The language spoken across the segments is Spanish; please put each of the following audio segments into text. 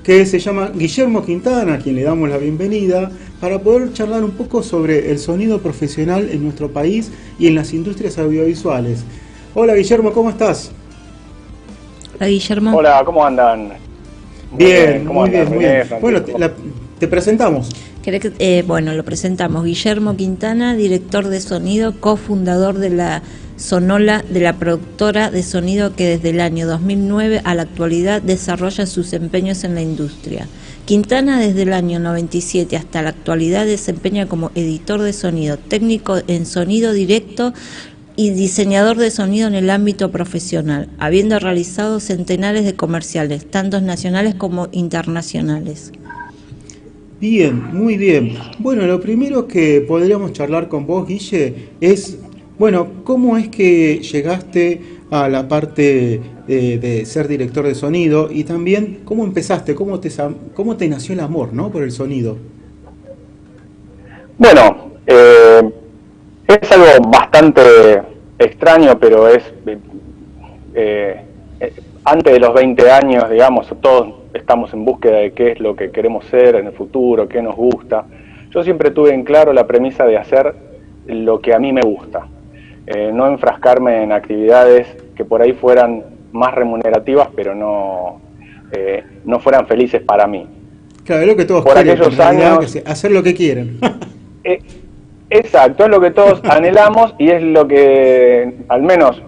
que se llama Guillermo Quintana, a quien le damos la bienvenida, para poder charlar un poco sobre el sonido profesional en nuestro país y en las industrias audiovisuales. Hola Guillermo, ¿cómo estás? Hola Guillermo. Hola, ¿cómo andan? Bien, muy bien, muy bien. Bueno, te presentamos. Bueno, lo presentamos. Guillermo Quintana, director de sonido, cofundador de la Sonola, de la productora de sonido que desde el año 2009 a la actualidad desarrolla sus empeños en la industria. Quintana desde el año 97 hasta la actualidad desempeña como editor de sonido, técnico en sonido directo y diseñador de sonido en el ámbito profesional, habiendo realizado centenares de comerciales, tanto nacionales como internacionales. Bien, muy bien. Bueno, lo primero que podríamos charlar con vos, Guille, es, bueno, ¿cómo es que llegaste a la parte de ser director de sonido? Y también, ¿cómo empezaste? ¿Cómo te nació el amor, ¿no?, por el sonido? Bueno, es algo bastante extraño, pero es antes de los 20 años, digamos, todos estamos en búsqueda de qué es lo que queremos ser en el futuro, qué nos gusta. Yo siempre tuve en claro la premisa de hacer lo que a mí me gusta, no enfrascarme en actividades que por ahí fueran más remunerativas, pero no fueran felices para mí. Claro, es lo que todos por quieren, aquellos en realidad, años, hacer lo que quieren. Exacto, es lo que todos anhelamos y es lo que, al menos,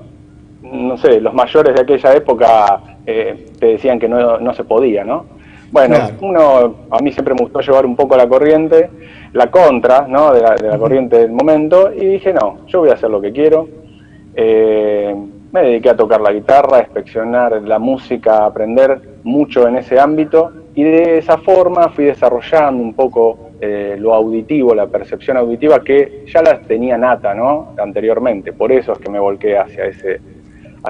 no sé, los mayores de aquella época te decían que no se podía, ¿no? Bueno, Claro. a mí siempre me gustó llevar un poco la corriente, la contra, ¿no?, de la corriente del momento, y dije, no, yo voy a hacer lo que quiero. Me dediqué a tocar la guitarra, a inspeccionar la música, a aprender mucho en ese ámbito, y de esa forma fui desarrollando un poco lo auditivo, la percepción auditiva, que ya la tenía nata, ¿no?, anteriormente. Por eso es que me volqué hacia ese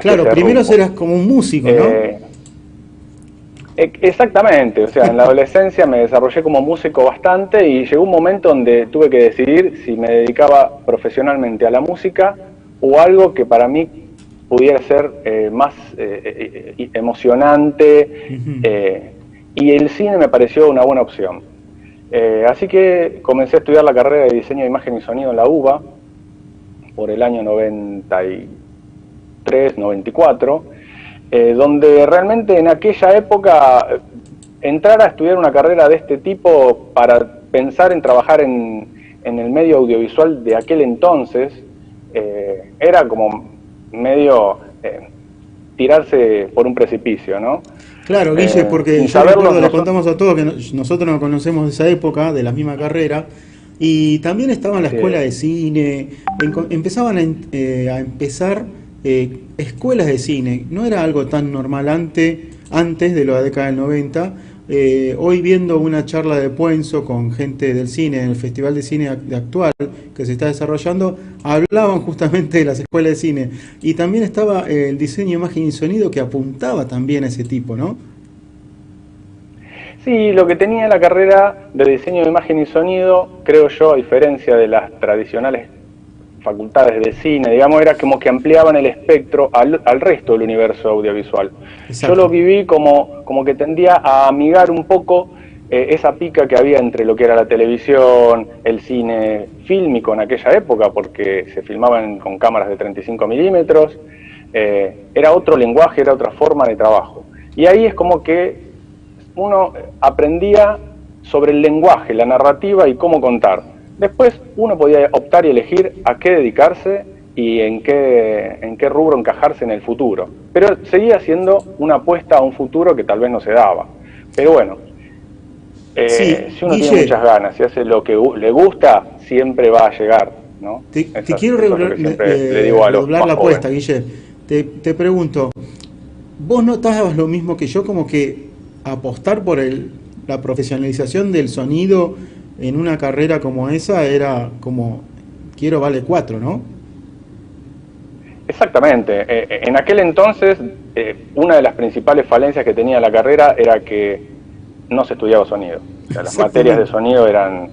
Claro, primero rumbo. eras como un músico, ¿no? Exactamente, o sea, en la adolescencia me desarrollé como músico bastante y llegó un momento donde tuve que decidir si me dedicaba profesionalmente a la música o algo que para mí pudiera ser más emocionante, y el cine me pareció una buena opción. Así que comencé a estudiar la carrera de diseño de imagen y sonido en la UBA por el año 93, 94, donde realmente en aquella época entrar a estudiar una carrera de este tipo para pensar en trabajar en el medio audiovisual de aquel entonces era como medio tirarse por un precipicio, ¿no? Claro, Guille, porque Sin yo saberlo, recuerdo, le contamos a todos que nosotros nos conocemos de esa época, de la misma carrera, y también estaba en la escuela de cine, empezaban a empezar escuelas de cine, no era algo tan normal antes de la década del 90. Hoy viendo una charla de Puenzo con gente del cine en el Festival de Cine actual que se está desarrollando, hablaban justamente de las escuelas de cine y también estaba el diseño, imagen y sonido que apuntaba también a ese tipo, ¿no? Sí, lo que tenía la carrera de diseño de imagen y sonido, creo yo, a diferencia de las tradicionales facultades de cine, digamos, era como que ampliaban el espectro al resto del universo audiovisual. Exacto. Yo lo viví como que tendía a amigar un poco esa pica que había entre lo que era la televisión, el cine fílmico en aquella época, porque se filmaban con cámaras de 35 milímetros, era otro lenguaje, era otra forma de trabajo. Y ahí es como que uno aprendía sobre el lenguaje, la narrativa y cómo contar. Después uno podía optar y elegir a qué dedicarse y en qué rubro encajarse en el futuro. Pero seguía siendo una apuesta a un futuro que tal vez no se daba. Pero bueno, Sí, si uno Guille, tiene muchas ganas y hace lo que le gusta, siempre va a llegar, ¿no? te quiero Eso es lo que siempre le digo a los redoblar más la apuesta, jóvenes. Guille. Te pregunto, ¿vos notabas lo mismo que yo, como que apostar por la profesionalización del sonido en una carrera como esa era como, quiero vale 4, ¿no? Exactamente. En aquel entonces, una de las principales falencias que tenía la carrera era que no se estudiaba sonido. O sea, las materias de sonido eran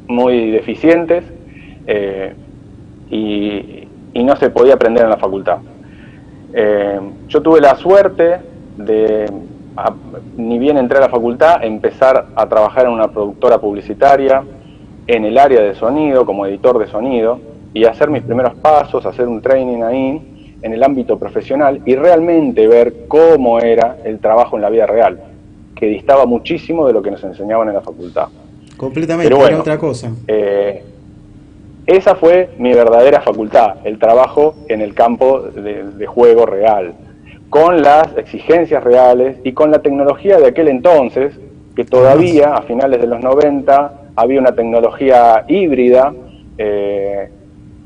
muy deficientes y no se podía aprender en la facultad. Yo tuve la suerte de ni bien entré a la facultad, empezar a trabajar en una productora publicitaria, en el área de sonido, como editor de sonido, y hacer mis primeros pasos, hacer un training ahí, en el ámbito profesional, y realmente ver cómo era el trabajo en la vida real, que distaba muchísimo de lo que nos enseñaban en la facultad. Completamente, pero bueno, era otra cosa. Esa fue mi verdadera facultad, el trabajo en el campo de juego real, con las exigencias reales y con la tecnología de aquel entonces, que todavía a finales de los 90 había una tecnología híbrida.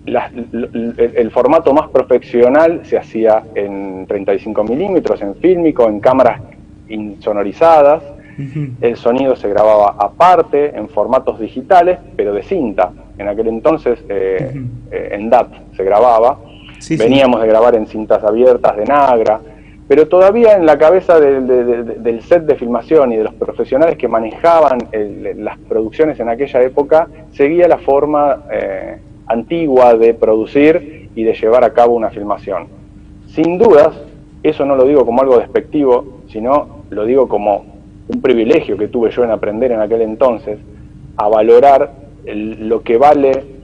El formato más profesional se hacía en 35 milímetros, en fílmico, en cámaras insonorizadas. El sonido se grababa aparte, en formatos digitales, pero de cinta. En aquel entonces en DAT se grababa. Veníamos de grabar en cintas abiertas de Nagra, pero todavía en la cabeza del set de filmación y de los profesionales que manejaban las producciones en aquella época, seguía la forma antigua de producir y de llevar a cabo una filmación. Sin dudas, eso no lo digo como algo despectivo, sino lo digo como un privilegio que tuve yo en aprender en aquel entonces, a valorar lo que vale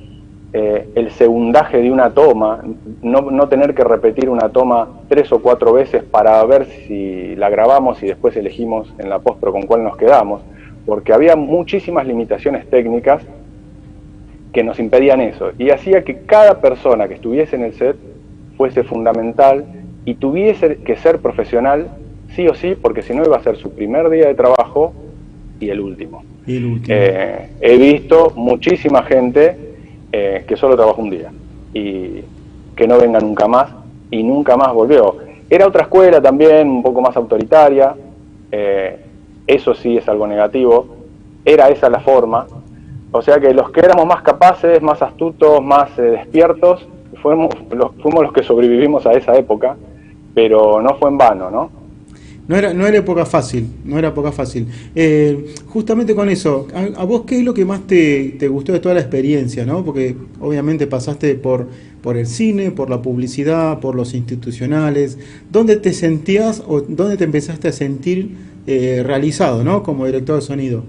el segundaje de una toma, no tener que repetir una toma 3 o 4 veces para ver si la grabamos y después elegimos en la postpro con cuál nos quedamos, porque había muchísimas limitaciones técnicas que nos impedían eso, y hacía que cada persona que estuviese en el set fuese fundamental y tuviese que ser profesional sí o sí, porque si no iba a ser su primer día de trabajo y el último. He visto muchísima gente que solo trabajó un día y que no venga nunca más, y nunca más volvió. Era otra escuela también, un poco más autoritaria, eso sí es algo negativo, era esa la forma. O sea que los que éramos más capaces, más astutos, más despiertos, fuimos los que sobrevivimos a esa época, pero no fue en vano, ¿no? No era época fácil, no era época fácil. Justamente con eso, ¿a vos qué es lo que más te gustó de toda la experiencia, ¿no? Porque obviamente pasaste por el cine, por la publicidad, por los institucionales. ¿Dónde te sentías o dónde te empezaste a sentir realizado, ¿no? Como director de sonido.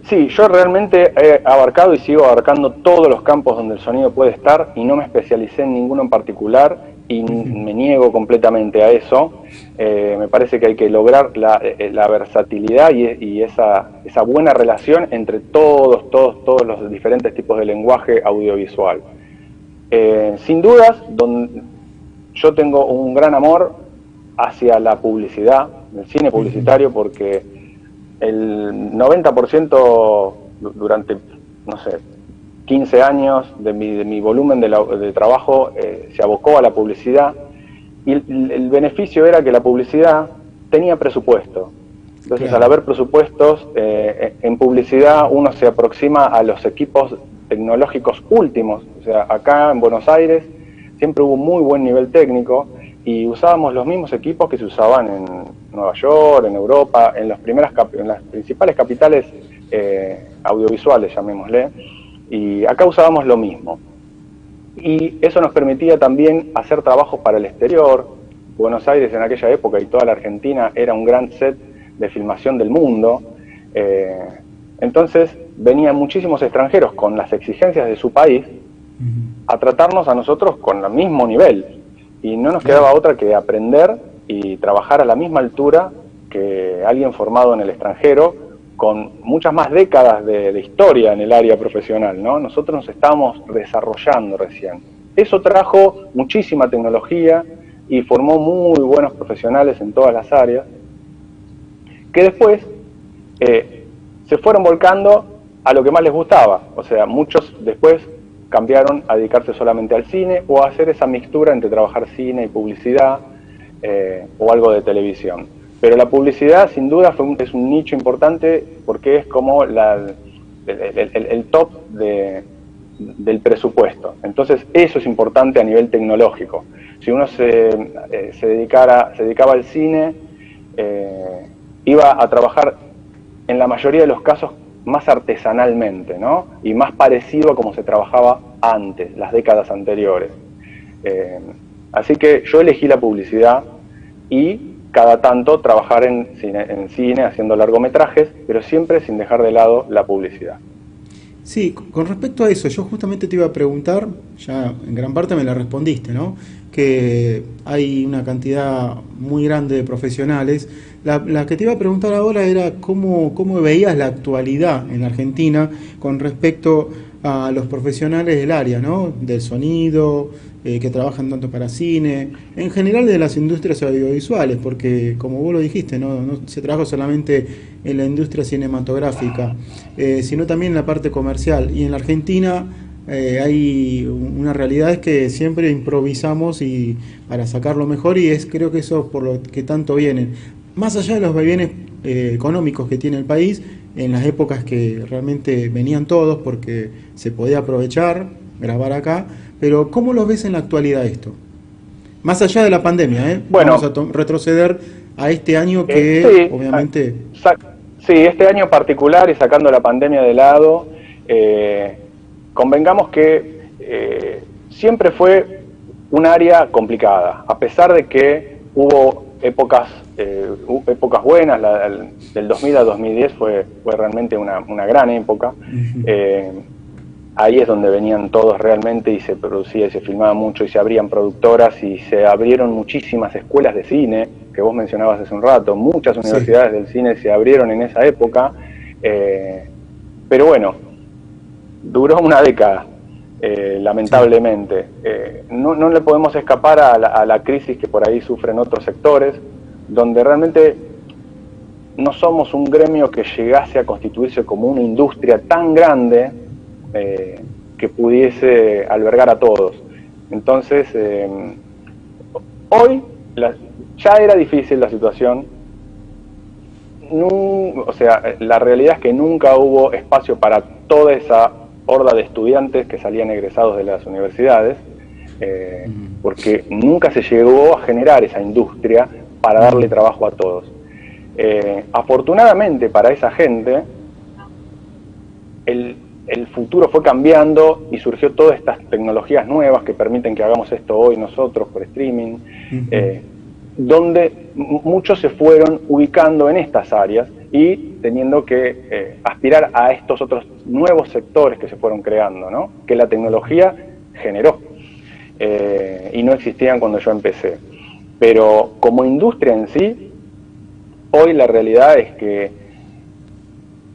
Sí, yo realmente he abarcado y sigo abarcando todos los campos donde el sonido puede estar, y no me especialicé en ninguno en particular, y me niego completamente a eso. Me parece que hay que lograr la versatilidad y esa buena relación entre todos los diferentes tipos de lenguaje audiovisual. Sin dudas, yo tengo un gran amor hacia la publicidad, el cine publicitario, porque el 90% durante, no sé, 15 años de mi volumen de trabajo se abocó a la publicidad, y el beneficio era que la publicidad tenía presupuesto. Entonces, al haber presupuestos, en publicidad uno se aproxima a los equipos tecnológicos últimos. O sea, acá en Buenos Aires siempre hubo un muy buen nivel técnico, y usábamos los mismos equipos que se usaban en Nueva York, en Europa, en las principales capitales audiovisuales, llamémosle, y acá usábamos lo mismo. Y eso nos permitía también hacer trabajos para el exterior. Buenos Aires en aquella época y toda la Argentina era un gran set de filmación del mundo. Entonces venían muchísimos extranjeros con las exigencias de su país a tratarnos a nosotros con el mismo nivel. Y no nos quedaba otra que aprender y trabajar a la misma altura que alguien formado en el extranjero, con muchas más décadas de historia en el área profesional, ¿no? Nosotros nos estábamos desarrollando recién. Eso trajo muchísima tecnología y formó muy buenos profesionales en todas las áreas, que después se fueron volcando a lo que más les gustaba. O sea, muchos después cambiaron a dedicarse solamente al cine, o a hacer esa mixtura entre trabajar cine y publicidad, o algo de televisión. Pero la publicidad sin duda es un nicho importante, porque es como el top del presupuesto. Entonces eso es importante a nivel tecnológico. Si uno se dedicaba al cine, iba a trabajar en la mayoría de los casos más artesanalmente, ¿no? Y más parecido a como se trabajaba antes, las décadas anteriores. Así que yo elegí la publicidad y cada tanto trabajar en cine haciendo largometrajes, pero siempre sin dejar de lado la publicidad. Sí, con respecto a eso, yo justamente te iba a preguntar, ya en gran parte me la respondiste, ¿no? Que hay una cantidad muy grande de profesionales. La que te iba a preguntar ahora era cómo veías la actualidad en Argentina con respecto a los profesionales del área, ¿no? Del sonido, que trabajan tanto para cine, en general de las industrias audiovisuales, porque como vos lo dijiste, no se trabaja solamente en la industria cinematográfica, sino también en la parte comercial. Y en la Argentina hay una realidad, es que siempre improvisamos y para sacar lo mejor, y creo que eso por lo que tanto vienen. Más allá de los vaivenes económicos que tiene el país, en las épocas que realmente venían todos porque se podía aprovechar, grabar acá, pero ¿cómo lo ves en la actualidad esto? Más allá de la pandemia, Bueno, vamos a retroceder a este año que sí, obviamente... Sí, este año particular y sacando la pandemia de lado, convengamos que siempre fue un área complicada, a pesar de que hubo épocas buenas, del 2000 a 2010 fue realmente una gran época. Ahí es donde venían todos realmente y se producía y se filmaba mucho y se abrían productoras y se abrieron muchísimas escuelas de cine, que vos mencionabas hace un rato, muchas universidades del cine se abrieron en esa época, pero bueno, duró una década. Lamentablemente. No le podemos escapar a la crisis que por ahí sufren otros sectores, donde realmente no somos un gremio que llegase a constituirse como una industria tan grande que pudiese albergar a todos. Entonces, hoy ya era difícil la situación. O sea, la realidad es que nunca hubo espacio para toda esa horda de estudiantes que salían egresados de las universidades, porque nunca se llegó a generar esa industria para darle trabajo a todos. Afortunadamente para esa gente, el futuro fue cambiando y surgió todas estas tecnologías nuevas que permiten que hagamos esto hoy nosotros por streaming, donde muchos se fueron ubicando en estas áreas y teniendo que aspirar a estos otros nuevos sectores que se fueron creando, ¿no? Que la tecnología generó y no existían cuando yo empecé. Pero como industria en sí, hoy la realidad es que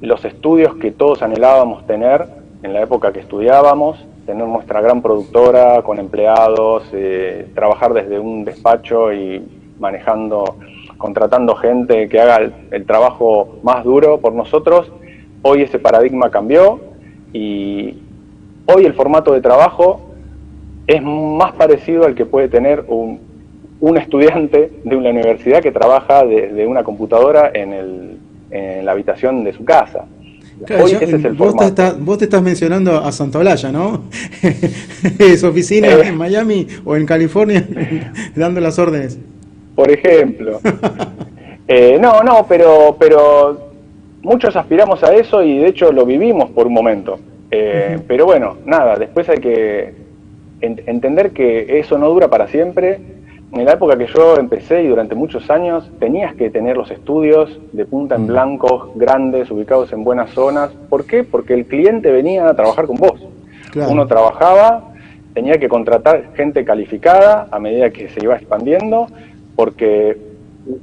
los estudios que todos anhelábamos tener en la época que estudiábamos, tener nuestra gran productora con empleados, trabajar desde un despacho y contratando gente que haga el trabajo más duro por nosotros, hoy ese paradigma cambió y hoy el formato de trabajo es más parecido al que puede tener un estudiante de una universidad que trabaja desde una computadora en la habitación de su casa. Claro, hoy ese es el formato. Vos te estás mencionando a Santaolalla, ¿no? Su oficina en Miami o en California dando las órdenes. Por ejemplo. No, pero muchos aspiramos a eso y de hecho lo vivimos por un momento. Pero bueno, nada, después hay que entender que eso no dura para siempre. En la época que yo empecé y durante muchos años tenías que tener los estudios de punta en blanco, grandes, ubicados en buenas zonas. ¿Por qué? Porque el cliente venía a trabajar con vos. Claro. Uno trabajaba, tenía que contratar gente calificada a medida que se iba expandiendo, porque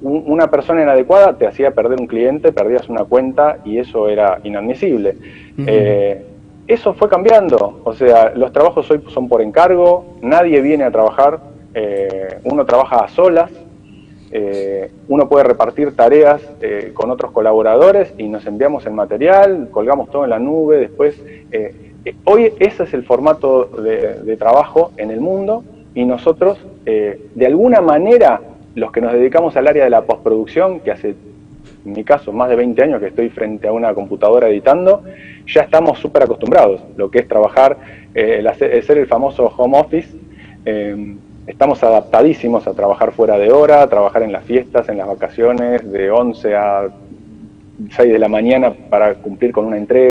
una persona inadecuada te hacía perder un cliente, perdías una cuenta y eso era inadmisible. Eso fue cambiando, o sea, los trabajos hoy son por encargo, nadie viene a trabajar. Uno trabaja a solas, uno puede repartir tareas con otros colaboradores y nos enviamos el material, colgamos todo en la nube, después hoy ese es el formato de trabajo en el mundo y nosotros de alguna manera los que nos dedicamos al área de la postproducción, que hace en mi caso más de 20 años que estoy frente a una computadora editando, ya estamos súper acostumbrados, lo que es trabajar, ser el famoso home office. Estamos adaptadísimos a trabajar fuera de hora, a trabajar en las fiestas, en las vacaciones, de 11 a 6 de la mañana para cumplir con una entrega.